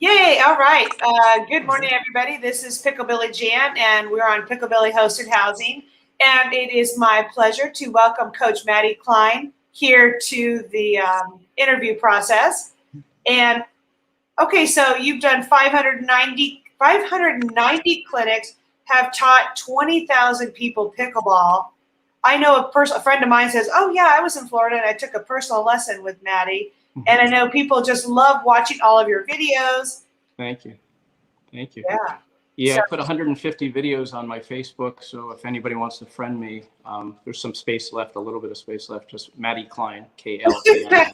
Yay! All right. Good morning, everybody. This is Picklebilly Jan, and we're on Picklebilly Hosted Housing. And it is my pleasure to welcome Coach Matty Klein here to the interview process. And okay, so you've done 590 clinics, have taught 20,000 people pickleball. I know a friend of mine says, "Oh yeah, I was in Florida and I took a personal lesson with Matty." And I know people just love watching all of your videos. Thank you. Thank you. Yeah. Yeah, so, I put 150 videos on my Facebook. So if anybody wants to friend me, there's some space left, a little bit of space left, just Matty Klein, K-L-A-N.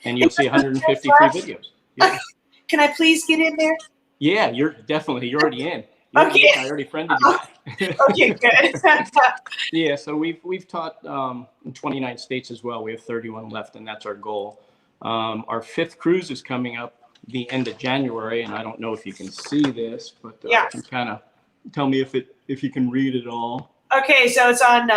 And you'll see 150 free videos. Yeah. Can I please get in there? Yeah, you're already in. Okay. I already friended you back. Okay, good. Yeah, so we've taught in 29 states as well. We have 31 left, and that's our goal. Our 5th cruise is coming up the end of January, and I don't know if you can see this, but you can kind of tell me if you can read it all. Okay, so it's on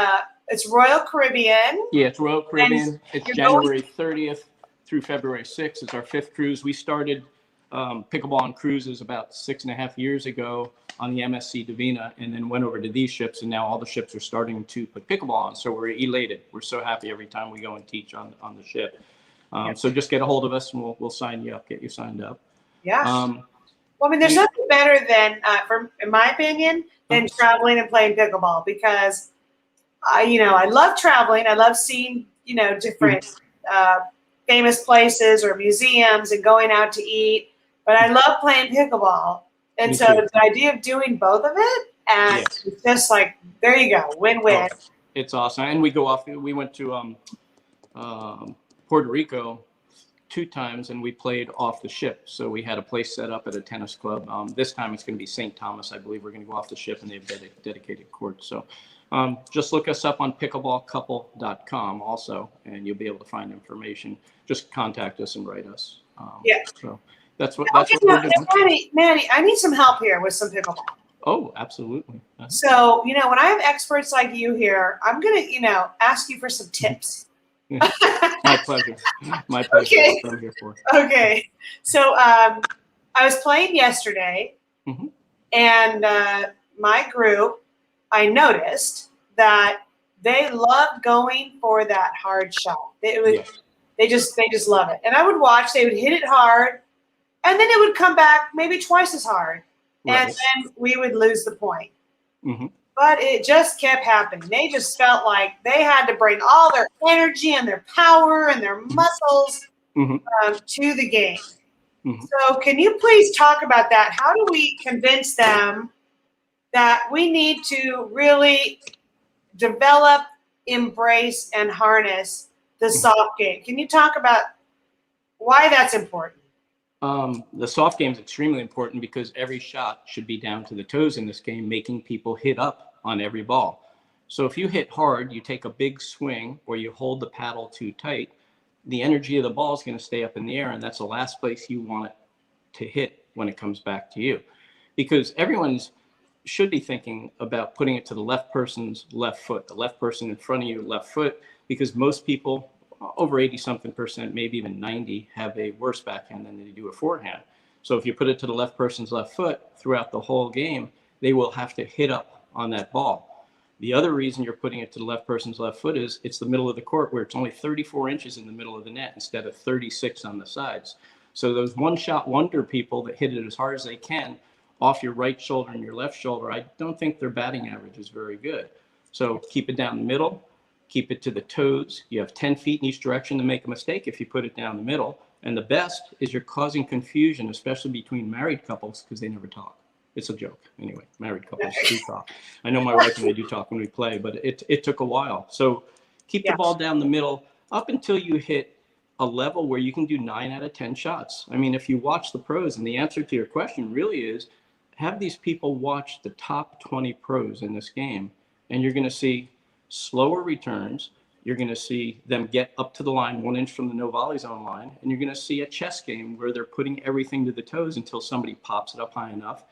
it's Royal Caribbean. Yeah, it's Royal Caribbean. It's January 30th through February 6th. It's our 5th cruise. We started pickleball on cruises about 6.5 years ago on the MSC Divina, and then went over to these ships, and now all the ships are starting to put pickleball on. So we're elated. We're so happy every time we go and teach on the ship. So just get a hold of us and we'll sign you up, get you signed up. Yeah. Well, I mean, there's nothing better than, in my opinion, than traveling and playing pickleball, because I love traveling. I love seeing, different famous places or museums and going out to eat. But I love playing pickleball. And so the idea of doing both of it, and it's just like, there you go, win-win. Oh, it's awesome. And we went to Puerto Rico 2 times, and we played off the ship. So we had a place set up at a tennis club. This time it's going to be St. Thomas. I believe we're going to go off the ship, and they have dedicated courts. So just look us up on pickleballcouple.com also, and you'll be able to find information. Just contact us and write us. So that's what we're doing. Matty, I need some help here with some pickleball. Oh, absolutely. So, when I have experts like you here, I'm going to, ask you for some tips. My pleasure. My pleasure. Okay. That's what I'm here for. Okay. So I was playing yesterday, and my group, I noticed that they loved going for that hard shot. They just love it. And I would watch. They would hit it hard, and then it would come back maybe twice as hard, and then we would lose the point. But it just kept happening. They just felt like they had to bring all their energy and their power and their muscles to the game. So can you please talk about that? How do we convince them that we need to really develop, embrace, and harness the soft game? Can you talk about why that's important? The soft game is extremely important because every shot should be down to the toes in this game, making people hit up on every ball. So if you hit hard, you take a big swing, or you hold the paddle too tight, the energy of the ball is going to stay up in the air, and that's the last place you want it to hit when it comes back to you. Because everyone should be thinking about putting it to the left person's left foot, the left person in front of you, left foot, because most people, over 80-something%, maybe even 90, have a worse backhand than they do a forehand. So if you put it to the left person's left foot throughout the whole game, they will have to hit up on that ball. The other reason you're putting it to the left person's left foot is it's the middle of the court, where it's only 34 inches in the middle of the net instead of 36 on the sides. So those one-shot wonder people that hit it as hard as they can off your right shoulder and your left shoulder, I don't think their batting average is very good. So keep it down the middle, keep it to the toes. You have 10 feet in each direction to make a mistake if you put it down the middle. And the best is you're causing confusion, especially between married couples, because they never talk. It's a joke. Anyway, married couples do talk. I know my wife and I do talk when we play, but it took a while. So keep the ball down the middle up until you hit a level where you can do 9 out of 10 shots. I mean, if you watch the pros, and the answer to your question really is, have these people watch the top 20 pros in this game, and you're going to see slower returns. You're going to see them get up to the line 1 inch from the no volley zone line, and you're going to see a chess game where they're putting everything to the toes until somebody pops it up high enough,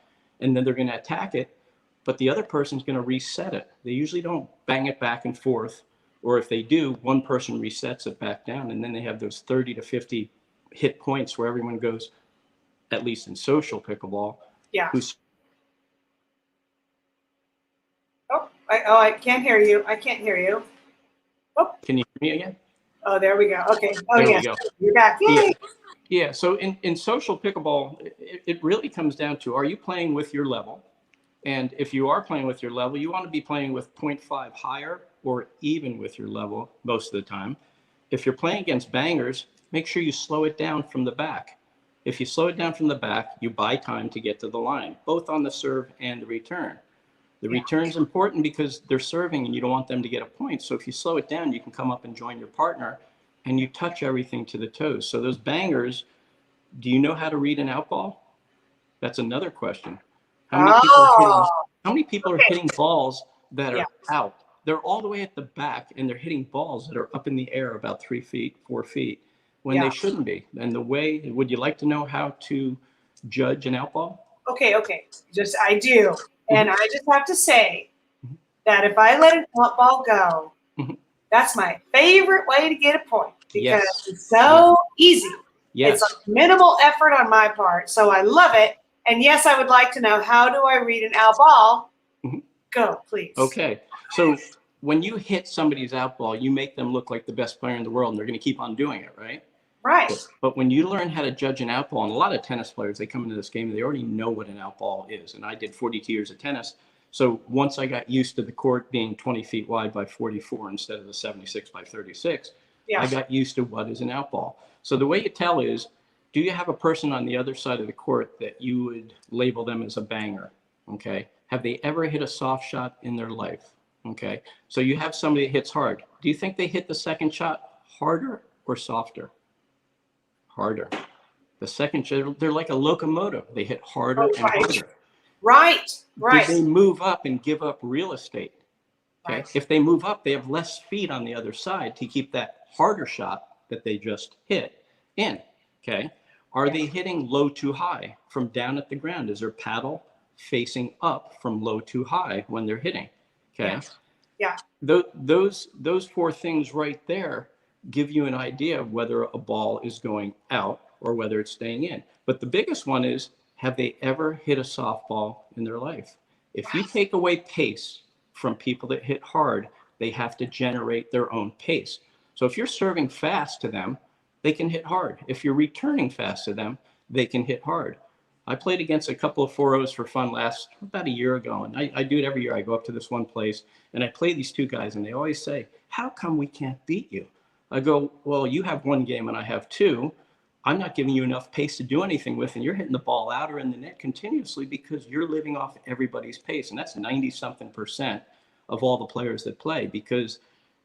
and then they're going to attack it, but the other person's going to reset it. They usually don't bang it back and forth, or if they do, one person resets it back down, and then they have those 30 to 50 hit points where everyone goes, at least in social pickleball. Yeah. Who's I can't hear you. I can't hear you. Oh, Can you hear me again? oh, there we go. Okay. Oh, There yeah. we go. You're back. Yay. Yeah. Yeah. So in social pickleball, it really comes down to, are you playing with your level? And if you are playing with your level, you want to be playing with 0.5 higher or even with your level most of the time. If you're playing against bangers, make sure you slow it down from the back. If you slow it down from the back, you buy time to get to the line, both on the serve and the return. The return's important because they're serving and you don't want them to get a point. So if you slow it down, you can come up and join your partner and you touch everything to the toes. So those bangers, do you know how to read an out ball? That's another question. How many people are hitting balls that are out? They're all the way at the back and they're hitting balls that are up in the air about 3 feet, 4 feet when they shouldn't be. And would you like to know how to judge an out ball? Okay. I do. And I just have to say that if I let an out ball go, that's my favorite way to get a point because it's so easy. Yes. It's like minimal effort on my part. So I love it. And yes, I would like to know, how do I read an out ball? Go, please. Okay. So when you hit somebody's out ball, you make them look like the best player in the world and they're going to keep on doing it, right? Right. But when you learn how to judge an out ball, and a lot of tennis players, they come into this game, they already know what an out ball is. And I did 42 years of tennis. So once I got used to the court being 20 feet wide by 44 instead of the 76 by 36, I got used to what is an out ball. So the way you tell is, do you have a person on the other side of the court that you would label them as a banger? Okay. Have they ever hit a soft shot in their life? Okay. So you have somebody that hits hard. Do you think they hit the second shot harder or softer? Harder. The second shot, they're like a locomotive. They hit harder and harder. Right. Did they move up and give up real estate? Okay. Right. If they move up, they have less feet on the other side to keep that harder shot that they just hit in. Okay. Are they hitting low to high from down at the ground? Is their paddle facing up from low to high when they're hitting? Okay. Yeah. Those four things right there give you an idea of whether a ball is going out or whether it's staying in. But the biggest one is, have they ever hit a softball in their life? If you take away pace from people that hit hard, they have to generate their own pace. So if you're serving fast to them, they can hit hard. If you're returning fast to them, they can hit hard. I played against a couple of 4-0s for fun about a year ago, and I do it every year. I go up to this one place, and I play these two guys, and they always say, how come we can't beat you? I go, well, you have one game and I have two. I'm not giving you enough pace to do anything with, and you're hitting the ball out or in the net continuously because you're living off everybody's pace. And that's 90-something% of all the players that play, because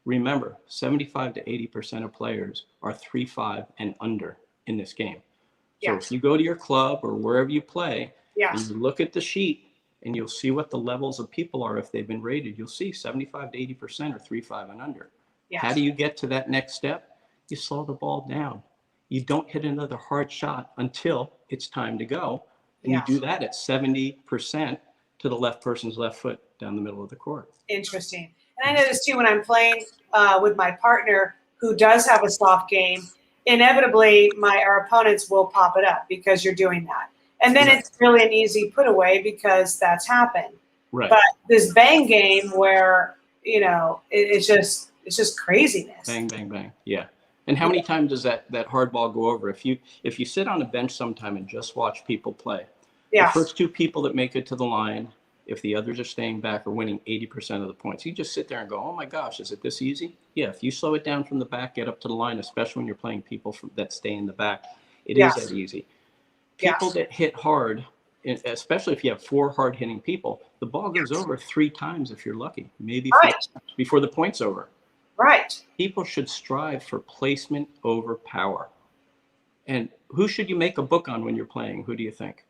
remember, 75 to 80% of players are 3-5 and under in this game. So if you go to your club or wherever you play and you look at the sheet and you'll see what the levels of people are if they've been rated, you'll see 75 to 80% are 3-5 and under. How do you get to that next step? You slow the ball down. You don't hit another hard shot until it's time to go. And you do that at 70% to the left person's left foot down the middle of the court. Interesting. And I notice too, when I'm playing with my partner who does have a soft game, inevitably our opponents will pop it up because you're doing that. And then it's really an easy put away because that's happened. Right. But this bang game where, it's just craziness. Bang, bang, bang. Yeah. And how many times does that hard ball go over? If you sit on a bench sometime and just watch people play, the first two people that make it to the line, if the others are staying back, are winning 80% of the points. You just sit there and go, oh my gosh, is it this easy? Yeah, if you slow it down from the back, get up to the line, especially when you're playing people that stay in the back, it is that easy. People that hit hard, especially if you have 4 hard-hitting people, the ball goes over 3 times if you're lucky, maybe 4 times before the point's over. Right. People should strive for placement over power. And who should you make a book on when you're playing? Who do you think?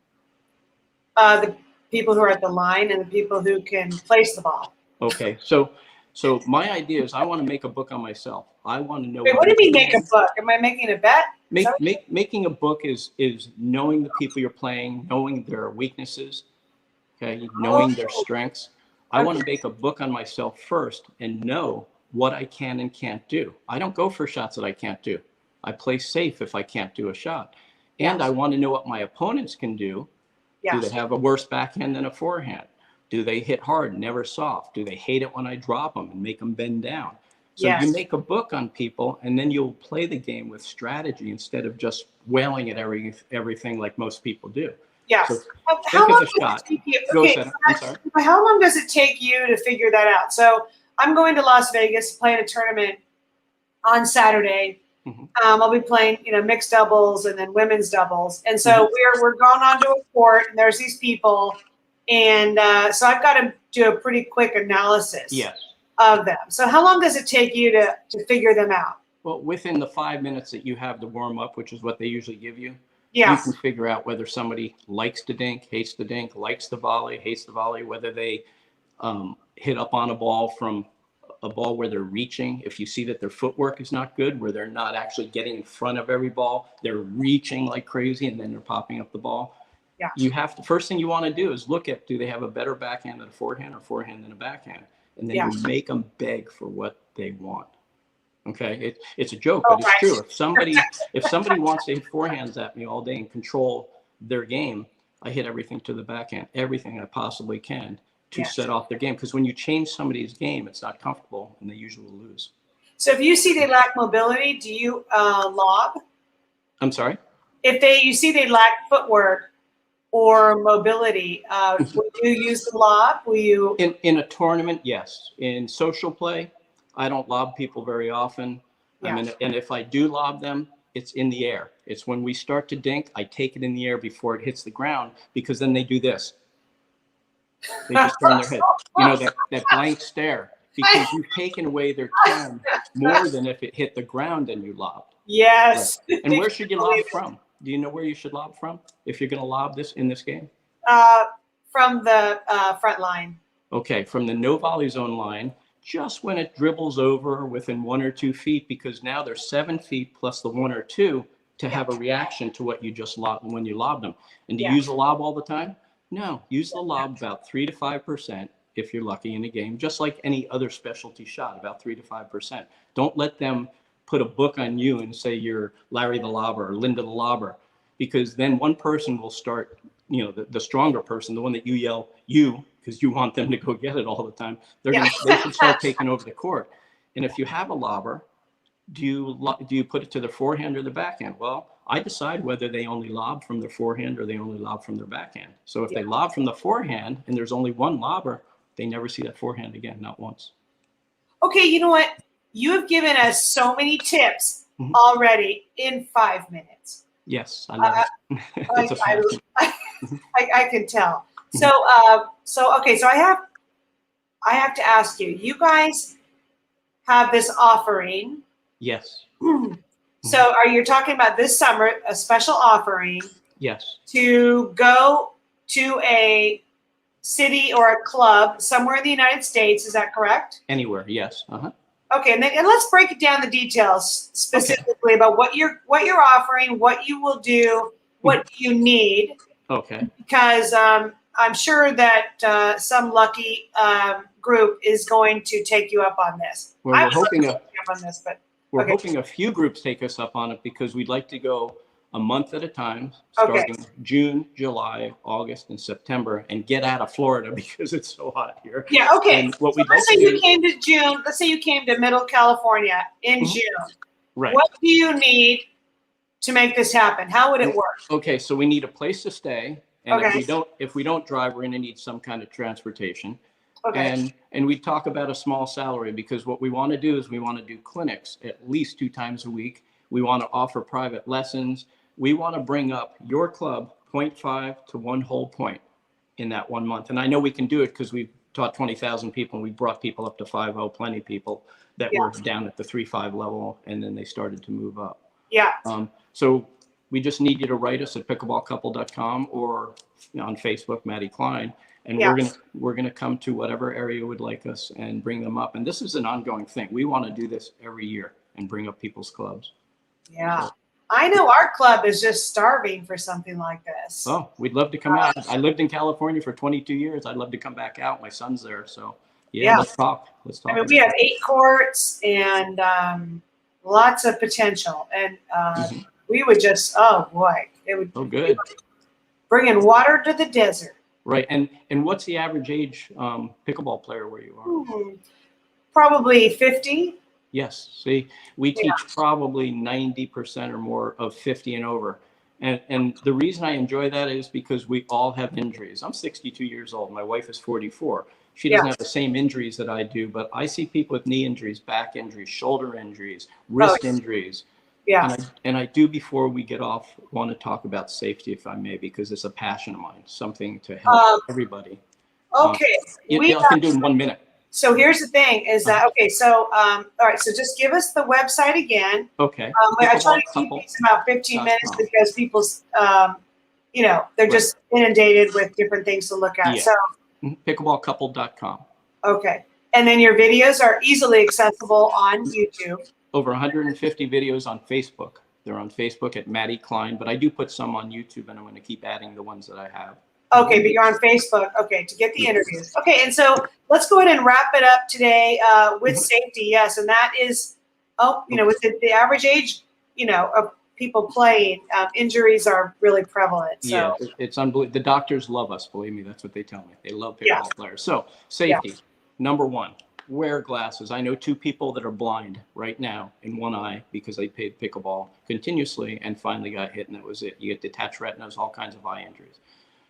The people who are at the line and the people who can place the ball. Okay, so my idea is I want to make a book on myself. I want to know. Wait, what do you mean make a book? Am I making a bet? Making a book is knowing the people you're playing, knowing their weaknesses, okay, knowing their strengths. I want to make a book on myself first and know what I can and can't do. I don't go for shots that I can't do. I play safe if I can't do a shot. And I want to know what my opponents can do. Yeah. Do they have a worse backhand than a forehand? Do they hit hard, never soft? Do they hate it when I drop them and make them bend down? So Yes. you make a book on people, and then you'll play the game with strategy instead of just wailing at everything like most people do. Yes. So How long think of a shot. does it take you? Go, Okay, Senator. I'm sorry. how long does it take you to figure that out? So I'm going to Las Vegas to play in a tournament on Saturday. I'll be playing, mixed doubles and then women's doubles. And so we're going onto a court, and there's these people, and so I've got to do a pretty quick analysis of them. So how long does it take you to figure them out? Well, within the 5 minutes that you have to warm up, which is what they usually give you, you Yes. can figure out whether somebody likes to dink, hates to dink, likes the volley, hates the volley, whether they hit up on a ball from a ball where they're reaching. If you see that their footwork is not good, where they're not actually getting in front of every ball, they're reaching like crazy and then they're popping up the ball. Yeah. You have to, first thing you want to do is look at, do they have a better backhand than a forehand or forehand than a backhand? And then you make them beg for what they want. Okay, it's a joke, but it's true. If somebody wants to hit forehands at me all day and control their game, I hit everything to the backhand, everything I possibly can to set off their game. Because when you change somebody's game, it's not comfortable, and they usually lose. So if you see they lack mobility, do you lob? I'm sorry? If you see they lack footwork or mobility, will you use the lob? Will you? In a tournament, yes. In social play, I don't lob people very often. Yeah. And if I do lob them, it's in the air. It's when we start to dink, I take it in the air before it hits the ground, because then they do this. They just turn their head. That blank stare, because you've taken away their time more than if it hit the ground and you lobbed. Yes. Right. And where should you lob from? Do you know where you should lob from if you're going to lob this in this game? From the front line. Okay, from the no volley zone line, just when it dribbles over within 1 or 2 feet, because now there's 7 feet plus the 1 or 2 to have a reaction to what you just lobbed when you lobbed them. And do you use the lob all the time? No, use the lob about 3 to 5% if you're lucky in a game, just like any other specialty shot, about 3 to 5%. Don't let them put a book on you and say you're Larry the Lobber or Linda the Lobber, because then one person will start, the stronger person, the one that you yell you, because you want them to go get it all the time, they should start taking over the court. And if you have a lobber, do you put it to the forehand or the backhand? Well, I decide whether they only lob from their forehand or they only lob from their backhand. So if they lob from the forehand and there's only one lobber, they never see that forehand again, not once. Okay, you know what? You have given us so many tips already in 5 minutes. Yes, I love it. I can tell. So okay, so I have to ask you. You guys have this offering. Yes. So are you talking about this summer, a special offering? Yes. To go to a city or a club somewhere in the United States, is that correct? Anywhere, yes. Okay, and let's break it down the details specifically about what you're offering, what you will do, what you need. Okay. Because I'm sure that some lucky group is going to take you up on this. Well, we're Okay. hoping a few groups take us up on it, because we'd like to go a month at a time, starting June, July, August, and September, and get out of Florida because it's so hot here. Yeah, okay. And what we'd let's like say to you came to June. Let's say you came to Middle California in June. Right. What do you need to make this happen? How would it work? Okay, so we need a place to stay, and Okay. if we don't drive, we're going to need some kind of transportation. Okay. And we talk about a small salary, because what we want to do is we want to do clinics at least 2 times a week. We want to offer private lessons. We want to bring up your club 0.5 to 1 whole point in that 1 month. And I know we can do it because we've taught 20,000 people, and we brought people up to 5.0, plenty of people that were down at the 3.5 level, and then they started to move up. Yeah. So we just need you to write us at pickleballcouple.com or on Facebook, Matty Klein. And we're gonna come to whatever area would like us and bring them up. And this is an ongoing thing. We want to do this every year and bring up people's clubs. Yeah. I know our club is just starving for something like this. Oh, we'd love to come out. I lived in California for 22 years. I'd love to come back out. My son's there. So let's talk. I mean, we have 8 courts and lots of potential. And we would just, oh boy. It would Oh, good. bringing water to the desert. Right. And what's the average age pickleball player where you are? Probably 50. Yes. See, we teach probably 90% or more of 50 and over. And the reason I enjoy that is because we all have injuries. I'm 62 years old. My wife is 44. She doesn't have the same injuries that I do, but I see people with knee injuries, back injuries, shoulder injuries, wrist injuries. Yeah. And I do, before we get off, want to talk about safety, if I may, because it's a passion of mine, something to help everybody. Okay. I can do it in 1 minute. So here's the thing is that, okay, so, all right, so just give us the website again. Okay. I try to keep these about 15 minutes because people's, you know, they're just inundated with different things to look at. Yeah. So pickleballcouple.com. Okay. And then your videos are easily accessible on YouTube. Over 150 videos on Facebook. They're on Facebook at Matty Klein, but I do put some on YouTube, and I'm going to keep adding the ones that I have. Okay, but you're on Facebook. Okay, to get the interviews. Okay, and so let's go ahead and wrap it up today with safety. Yes, and that is, you know, with the average age, you know, of people playing, injuries are really prevalent. So. Yeah, it's unbelievable. The doctors love us. Believe me, that's what they tell me. They love pickleball players. So safety, number one. Wear glasses. I know 2 people that are blind right now in one eye because they played pickleball continuously and finally got hit, and that was it. You get detached retinas, all kinds of eye injuries.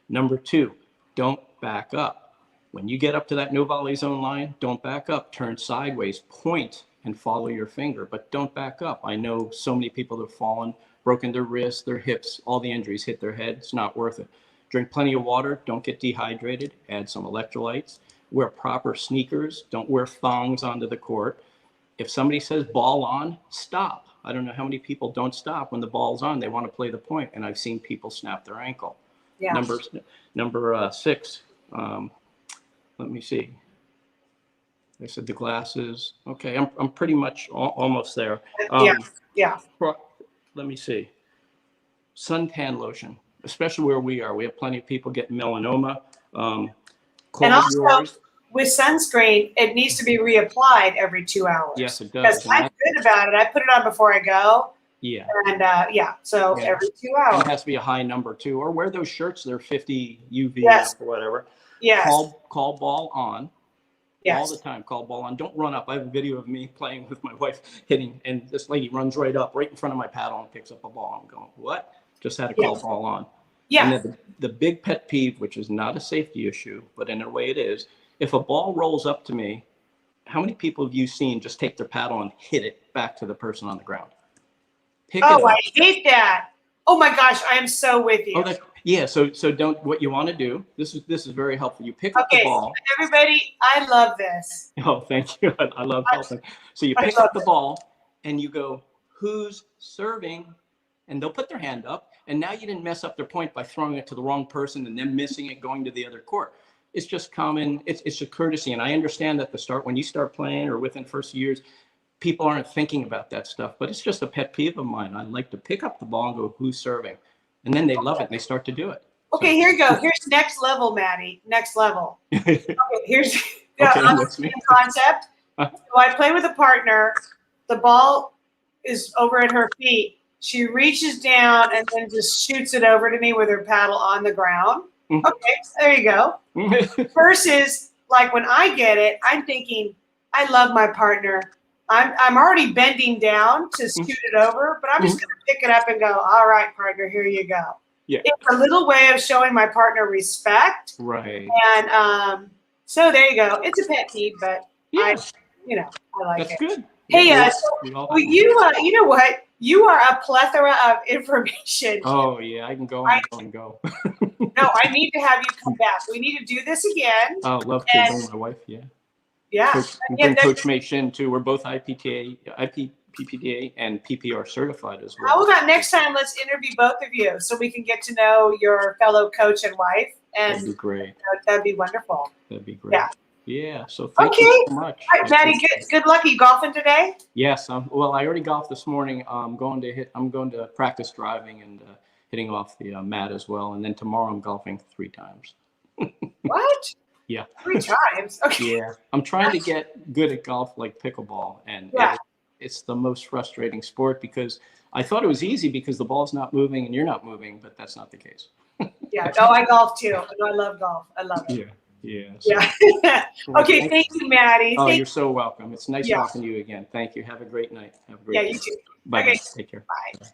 Number 2, don't back up. When you get up to that no volley zone line, don't back up. Turn sideways, point, and follow your finger, but don't back up. I know so many people that have fallen, broken their wrists, their hips, all the injuries, hit their head. It's not worth it. Drink plenty of water. Don't get dehydrated. Add some electrolytes. Wear proper sneakers. Don't wear thongs onto the court. If somebody says ball on, stop. I don't know how many people don't stop when the ball's on. They want to play the point, and I've seen people snap their ankle. Yeah. Number 6. Let me see. I said the glasses. Okay, I'm pretty much almost there. Let me see. Suntan lotion, especially where we are. We have plenty of people getting melanoma. And also, with sunscreen, it needs to be reapplied every 2 hours. Yes, it does. Because I'm good about it. I put it on before I go. Yeah. And so every 2 hours. And it has to be a high number too, or wear those shirts. They're 50 UV or whatever. Yes. Call ball on. Yes. All the time. Call ball on. Don't run up. I have a video of me playing with my wife hitting, and this lady runs right up, right in front of my paddle, and picks up a ball. I'm going, what? Just had to call ball on. Yeah. And then the big pet peeve, which is not a safety issue, but in a way it is, if a ball rolls up to me, how many people have you seen just take their paddle and hit it back to the person on the ground? I hate that. Oh my gosh, I am so with you. So don't, what you want to do, this is very helpful. You pick up the ball. Everybody, I love this. Oh, thank you. I love helping. So you pick up the ball and you go, who's serving? And they'll put their hand up. And now you didn't mess up their point by throwing it to the wrong person and then missing it going to the other court. It's just common. It's a courtesy. And I understand that when you start playing or within first years, people aren't thinking about that stuff. But it's just a pet peeve of mine. I like to pick up the ball and go, who's serving? And then they love it and they start to do it. Okay, here you go. Here's next level, Matty. Next level. Okay, here's the concept. So I play with a partner. The ball is over at her feet. She reaches down and then just shoots it over to me with her paddle on the ground. Okay, so there you go. Versus, like when I get it, I'm thinking, I love my partner. I'm already bending down to scoot it over, but I'm just going to pick it up and go, all right, partner, here you go. Yeah. It's a little way of showing my partner respect. Right. And so there you go. It's a pet peeve, but I like it. That's good. Hey, you know what? You are a plethora of information. Oh, yeah, I can go and go. No, I need to have you come back. We need to do this again. Oh, love to bring my wife, Yeah. Coach Mei Shin, too. We're both IPPDA and PPR certified as well. How about next time, let's interview both of you so we can get to know your fellow coach and wife. And that'd be great. That'd be wonderful. That'd be great. Yeah. So thank you so much. All right, Matty, good luck. Are you golfing today? Yes. Well, I already golfed this morning. I'm going to practice driving and hitting off the mat as well. And then tomorrow I'm golfing 3 times. What? Yeah. 3 times. Okay. Yeah. I'm trying to get good at golf like pickleball. And it's the most frustrating sport because I thought it was easy because the ball's not moving and you're not moving, but that's not the case. Yeah. Oh, I golf too. No, I love golf. I love it. Yeah. Yeah. Okay. Thank you, Matty. Oh, you're so welcome. It's nice Yeah. talking to you again. Thank you. Have a great night. Have a great Yeah, day. you too. Bye. Okay. Take care. Bye.